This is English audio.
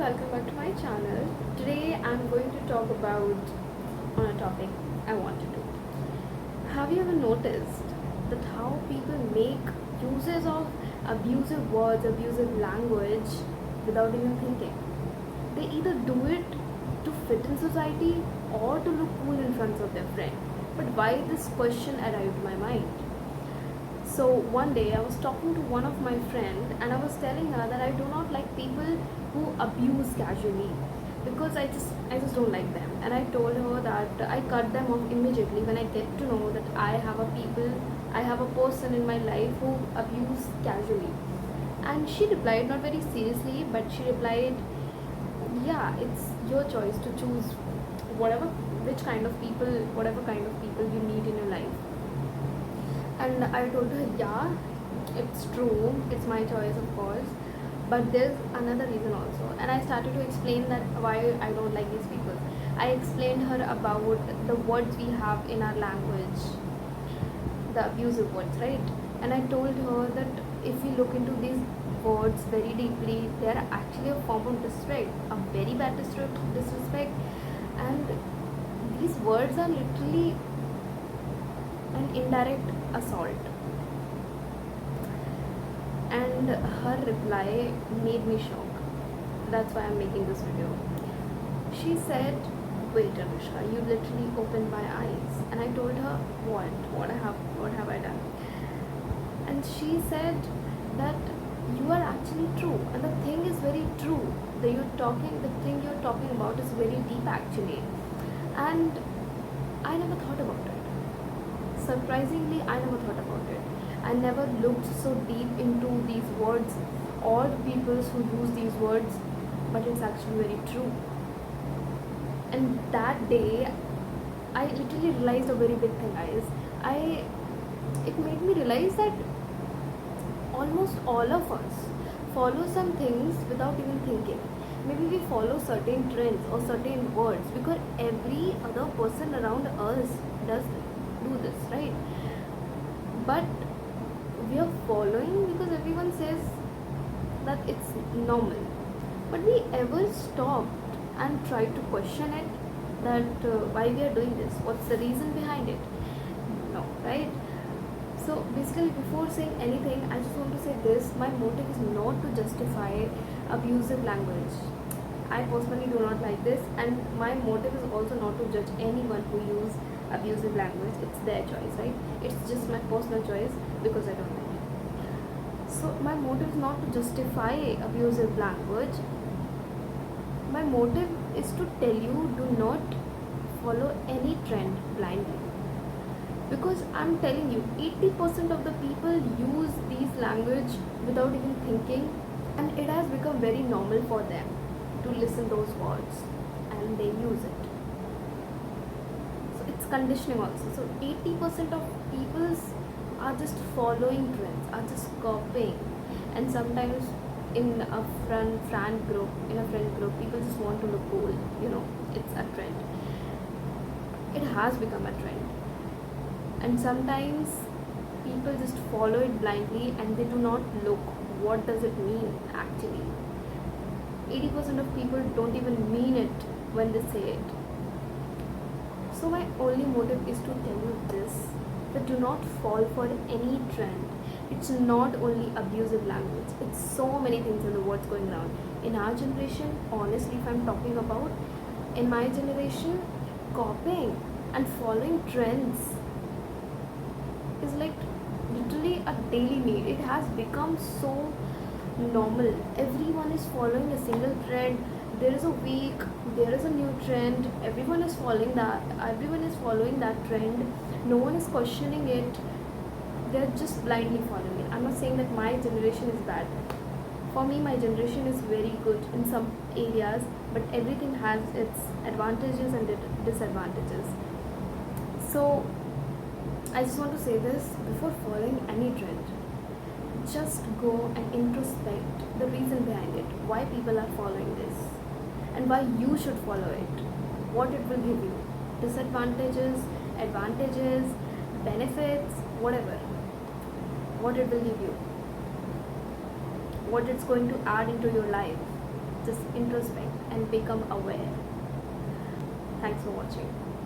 welcome back to my channel. Today I'm going to talk about on a topic I want to do. Have you ever noticed that how people make uses of abusive words, abusive language without even thinking? They either do it to fit in society or to look cool in front of their friend. But why this question arrived to my mind? So one day I was talking to one of my friend and I was telling her that I do not like people who abuse casually because I just don't like them. And I told her that I cut them off immediately when I get to know that I have a person in my life who abuse casually. And she replied not very seriously, but she replied, yeah, it's your choice to choose whatever kind of people you need in your life. And I told her, yeah, it's true, it's my choice, of course, but there's another reason also. And I started to explain that why I don't like these people. I explained her about the words we have in our language, the abusive words, right? And I told her that if we look into these words very deeply, they are actually a form of disrespect, a very bad disrespect. And these words are literally an indirect assault. And her reply made me shocked. That's why I'm making this video. She said, wait Anushka, you literally opened my eyes. And I told her, what have I done? And she said that you are actually true, and the thing is very true. The thing you're talking about is very deep actually. And I never thought about it. Surprisingly, I never thought about it. I never looked so deep into these words or the people who use these words, but it's actually very true. And that day, I literally realized a very big thing, guys. It made me realize that almost all of us follow some things without even thinking. Maybe we follow certain trends or certain words because every other person around us does do this, right? But we are following because everyone says that it's normal. But we ever stopped and tried to question it, that why we are doing this? What's the reason behind it? No, right? So basically, before saying anything, I just want to say this: my motive is not to justify abusive language. I personally do not like this, and my motive is also not to judge anyone who use abusive language. It's their choice, right? It's just my personal choice because I don't like it. So my motive is not to justify abusive language. My motive is to tell you, do not follow any trend blindly. Because I'm telling you, 80% of the people use these language without even thinking, and it has become very normal for them to listen those words and they use it. So it's conditioning also. So 80% of people are just following trends, are just copying. And sometimes in a friend group, people just want to look cool, it's a trend. It has become a trend. And sometimes people just follow it blindly and they do not look what does it mean actually. 80% of people don't even mean it when they say it. So my only motive is to tell you this, that do not fall for any trend. It's not only abusive language, it's so many things in the words going around. In our generation, honestly, if I'm talking about, in my generation, copying and following trends is like literally a daily need. It has become so normal. Everyone is following a single trend. There is a week, there is a new trend. Everyone is following that trend. No one is questioning it. They're just blindly following it. I'm not saying that my generation is bad. For me, my generation is very good in some areas, but everything has its advantages and disadvantages. So I just want to say this: before following any trend, just go and introspect the reason behind it, why people are following this, and why you should follow it, what it will give you, disadvantages, advantages, benefits, whatever, what it will give you, what it's going to add into your life. just introspect and become aware. Thanks for watching.